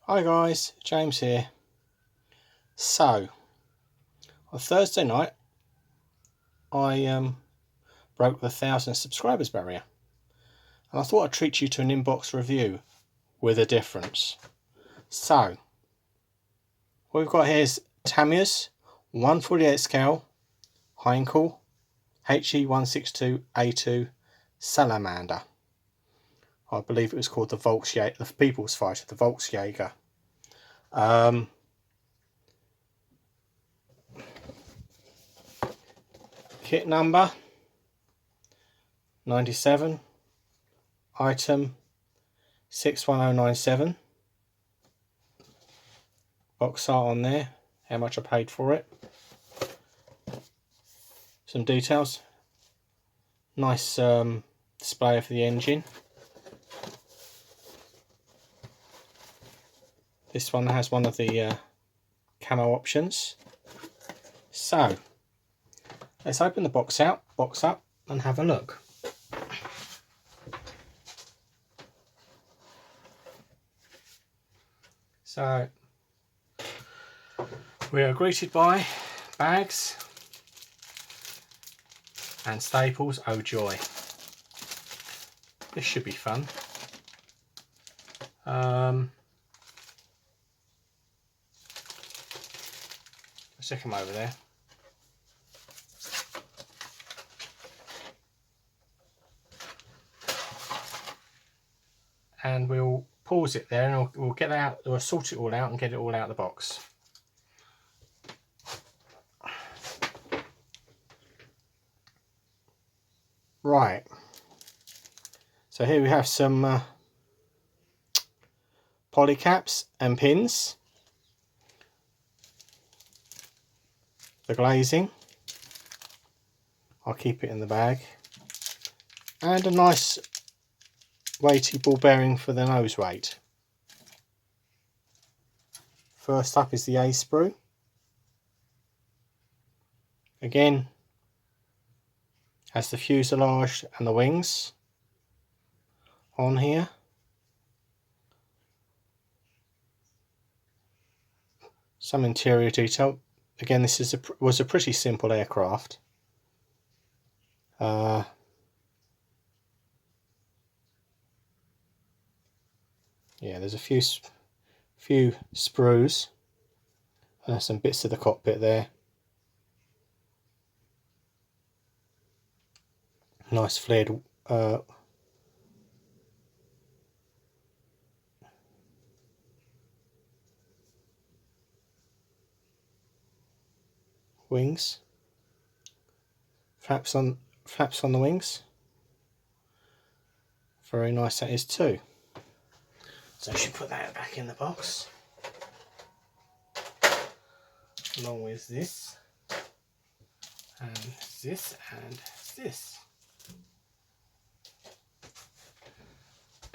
Hi guys, James here. So, on Thursday night, I broke the 1,000 subscribers barrier, and I thought I'd treat you to an inbox review with a difference. So, what we've got here is Tamiya's 1/48 scale Heinkel HE162 A-2 Salamander. I believe it was called the Volksjager, the People's Fighter, the Volksjager. Kit number 97, item 61097. Box art on there, how much I paid for it. Some details. Nice display of the engine. This one has one of the camo options. So let's open the box up and have a look. So we are greeted by bags and staples. Oh joy, this should be fun. Stick them over there. And we'll pause it there, and we'll get out. We'll sort it all out and get it all out of the box. Right. So here we have some poly caps and pins. The glazing. I'll keep it in the bag. And a nice weighty ball bearing for the nose weight. First up is the A sprue. Again, has the fuselage and the wings on here. Some interior detail. Again, this was a pretty simple aircraft. Yeah, there's a few sprues, some bits of the cockpit there. Nice flared wings, flaps on the wings. Very nice that is too. So I should put that back in the box, along with this and this and this.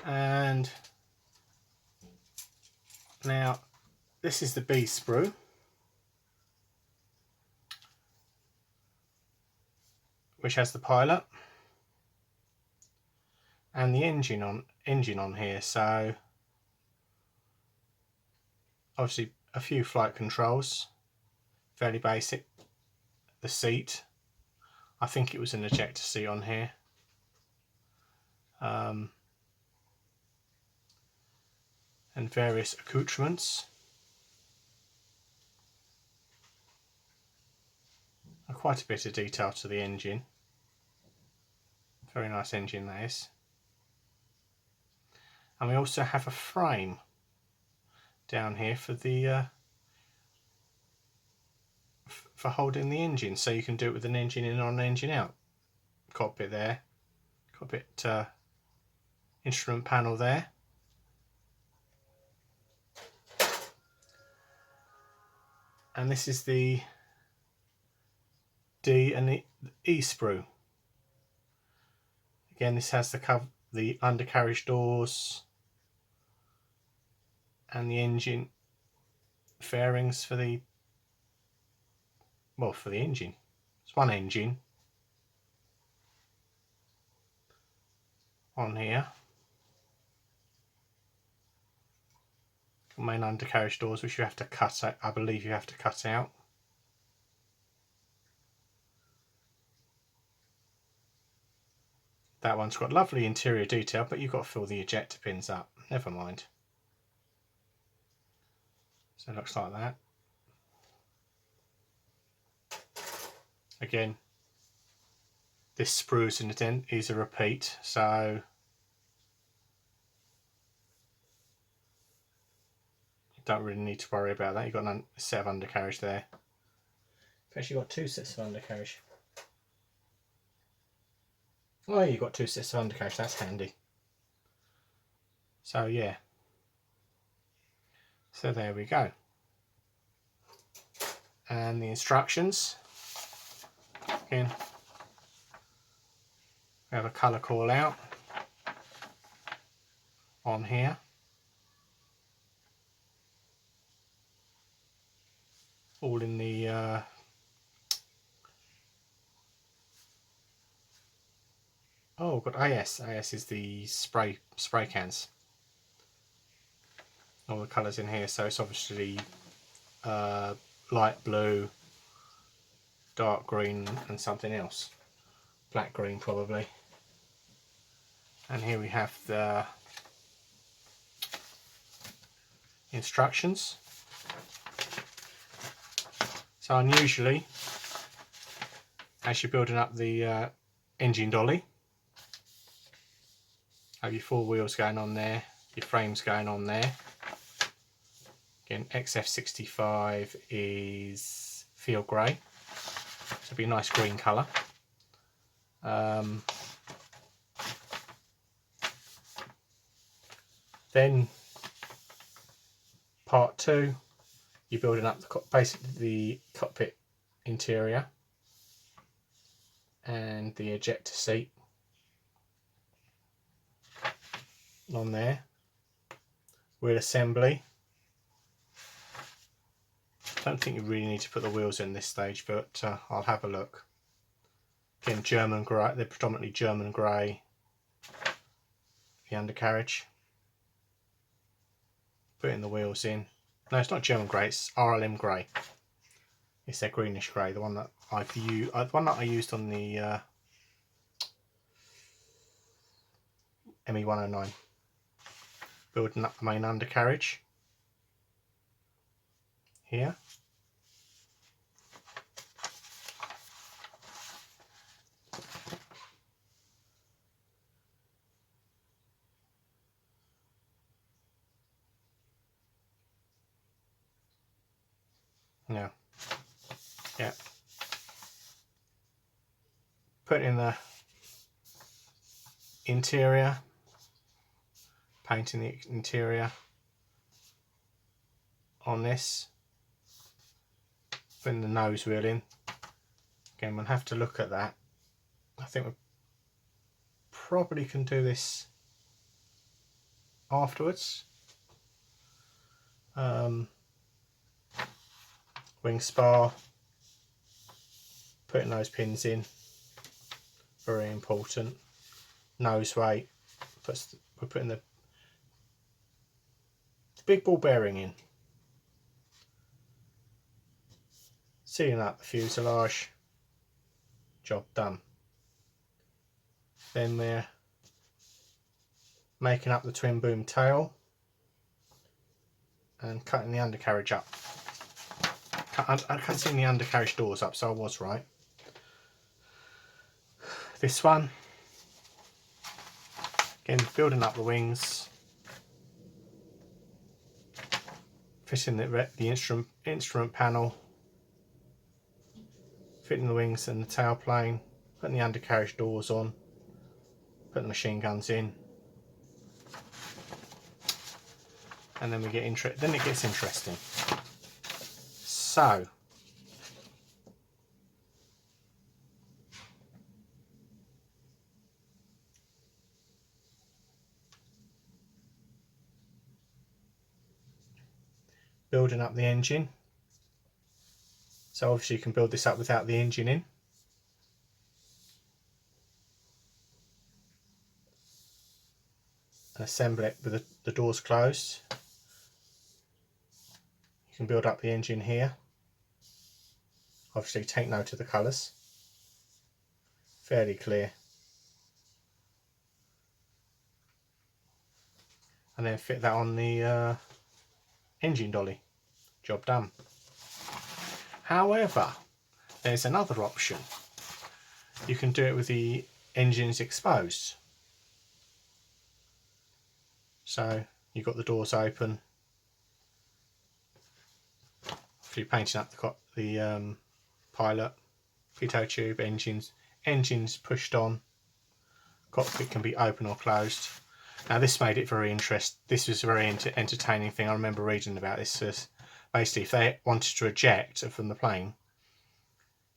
And now this is the B sprue, which has the pilot and the engine on here. So obviously a few flight controls, fairly basic. The seat, I think it was an ejector seat on here. And various accoutrements. And quite a bit of detail to the engine. Very nice engine that is. And we also have a frame down here for the for holding the engine, so you can do it with an engine in or an engine out. Cockpit there, cockpit instrument panel there. And this is the D and the E sprue. Again, this has the undercarriage doors and the engine fairings for the engine. It's one engine on here. main undercarriage doors, which you have to cut out. I believe you have to cut out. That one's got lovely interior detail, but you've got to fill the ejector pins up. Never mind. So it looks like that. Again, this sprues in the dent is a repeat, so you don't really need to worry about that. You've got a set of undercarriage there. You've actually got two sets of undercarriage. Oh, you've got two sets of undercarriage, that's handy. So yeah. So there we go. And the instructions. Again, we have a colour call out on here. All in the oh, we've got AS. AS is the spray cans. All the colours in here, so it's obviously light blue, dark green, and something else. Black green probably. And here we have the instructions. So unusually, as you're building up the engine dolly, have your four wheels going on there, your frames going on there. Again, XF65 is field grey, so it'll be a nice green colour. Then part 2, you're building up basically the cockpit interior and the ejector seat on there. Wheel assembly. Don't think you really need to put the wheels in this stage, but I'll have a look. Again, German grey, they're predominantly German grey, the undercarriage. Putting the wheels in. No, it's not German grey, it's RLM grey. It's their greenish grey, the one that I used on the ME109. Building up the main undercarriage here. Now, yeah, put in the interior, painting the interior on this, putting the nose wheel in. Again, we'll have to look at that. I think we probably can do this afterwards. Wing spar, putting those pins in, very important. Nose weight, we're putting the big ball bearing in. Sealing up the fuselage, job done. Then we're making up the twin boom tail and cutting the undercarriage up. I can't see the undercarriage doors up, so I was right. This one, again, building up the wings, fitting the instrument panel, fitting the wings and the tail plane, putting the undercarriage doors on, putting the machine guns in, and then then it gets interesting. So, building up the engine. So obviously you can build this up without the engine in. And assemble it with the doors closed. can build up the engine here. Obviously take note of the colours. Fairly clear. And then fit that on the engine dolly. Job done. However, there's another option. You can do it with the engines exposed. So you've got the doors open. If you're painting up the pilot, pitot tube, engines pushed on. Cockpit can be open or closed. Now this made it very interesting. This was a very entertaining thing. I remember reading about this. Basically, if they wanted to eject from the plane,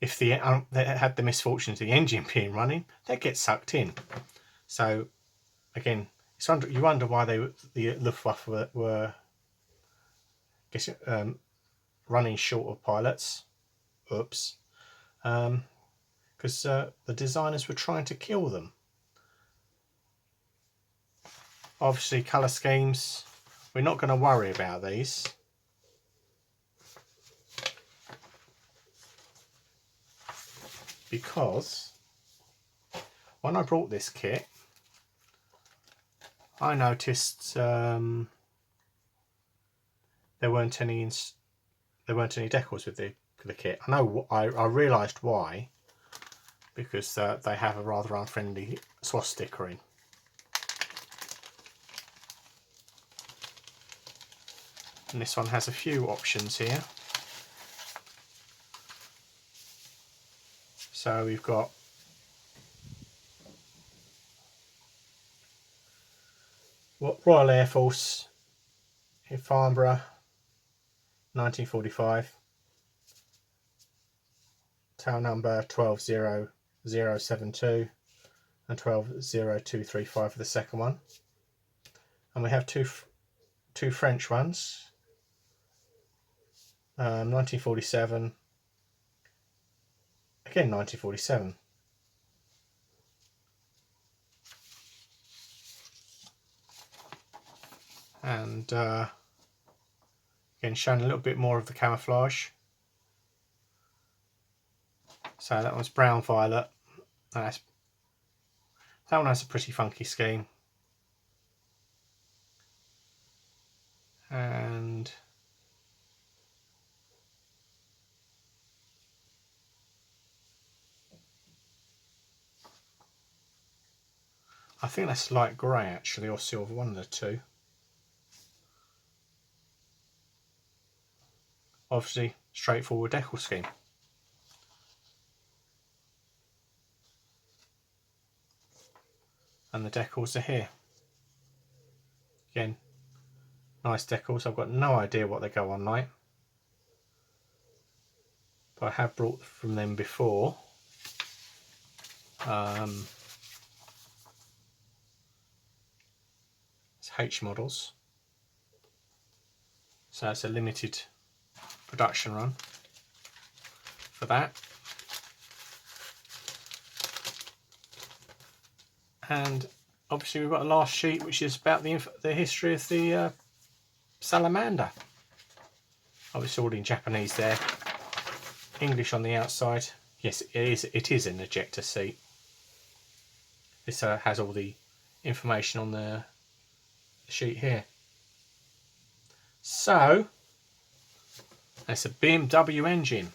if they had the misfortune of the engine being running, they'd get sucked in. So again, you wonder why the Luftwaffe were running short of pilots. Oops. Because the designers were trying to kill them. Obviously, colour schemes, we're not going to worry about these. Because when I brought this kit, I noticed there weren't any decals with the kit. I realised why, because they have a rather unfriendly swastika in. And this one has a few options here. So we've got Royal Air Force in Farnborough, 1945. Tail number 120072 and 120235 for the second one. And we have two French ones. 1947. Again 1947. And again showing a little bit more of the camouflage. So that one's brown violet. That one has a pretty funky scheme. And I think that's light grey actually, or silver, one of the two. Obviously, straightforward decal scheme. And the decals are here. Again, nice decals. I've got no idea what they go on like, but I have brought from them before. It's H models, so it's a limited production run for that. And obviously we've got a last sheet which is about the history of the Salamander. Obviously all in Japanese there, English on the outside. Yes, it is an ejector seat. This has all the information on the sheet here. So that's a BMW engine.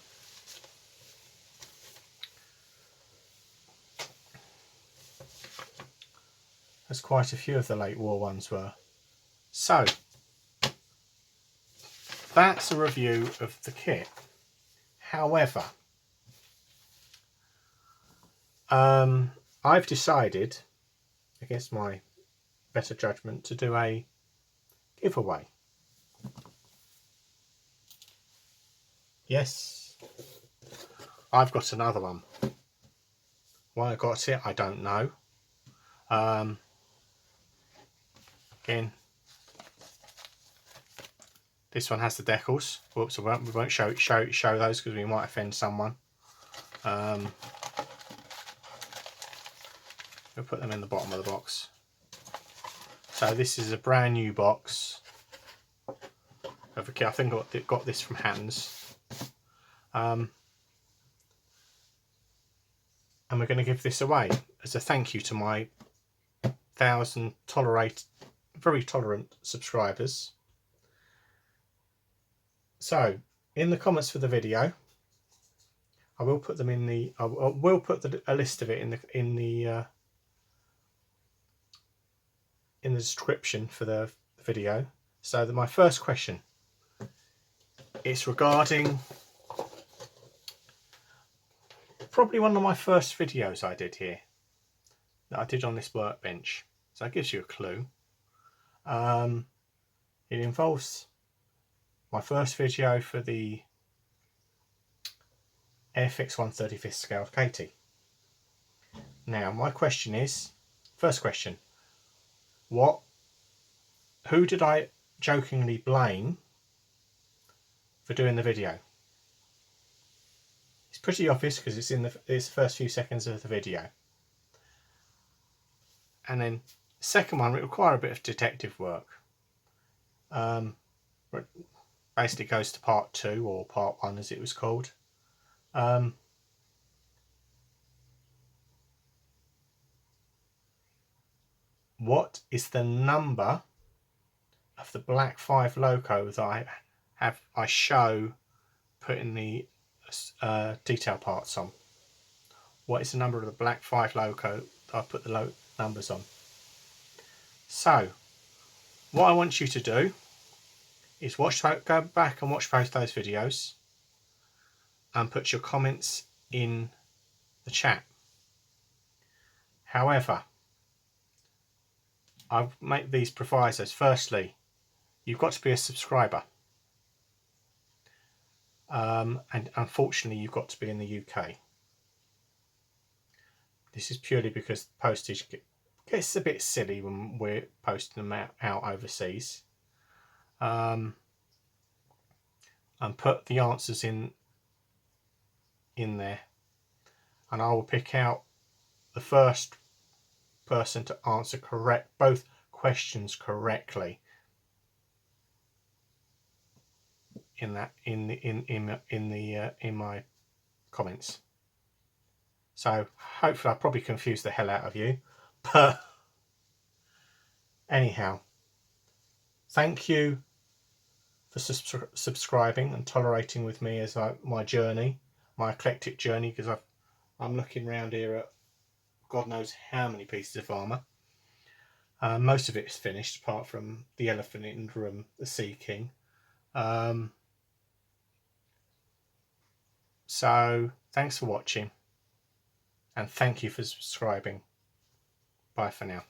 As quite a few of the late war ones were. So that's a review of the kit. However, I've decided, against my better judgment, to do a giveaway. Yes, I've got another one. Why I got it, I don't know. Again, this one has the decals. Whoops, we won't show those because we might offend someone. We'll put them in the bottom of the box. So this is a brand new box of a kit. I think I got this from Hans. And we're going to give this away as a thank you to my 1,000 very tolerant subscribers. So in the comments for the video, I will put them in the. I will put a list of it in the description for the video. So my first question is regarding probably one of my first videos I did here that I did on this workbench. So that gives you a clue. It involves my first video for the Airfix 1/35 scale Katie. Now my question is, first question, who did I jokingly blame for doing the video? It's pretty obvious because it's in the first few seconds of the video. And then second one, it requires a bit of detective work. Basically goes to part 2 or part 1 as it was called. What is the number of the Black 5 logo that I show putting the detail parts on? What is the number of the Black 5 logo that I put the numbers on? So what I want you to do is go back and watch both those videos and put your comments in the chat. However, I make these provisos. Firstly, you've got to be a subscriber, and unfortunately you've got to be in the UK. This is purely because postage gets a bit silly when we're posting them out overseas. And put the answers in there, and I will pick out the first person to answer both questions correctly in my comments. So hopefully I probably confused the hell out of you, but anyhow, thank you for subscribing and tolerating with me as my journey, my eclectic journey, because I'm looking around here at God knows how many pieces of armour. Most of it is finished apart from the elephant in the room, the Sea King. So thanks for watching, and thank you for subscribing. Bye for now.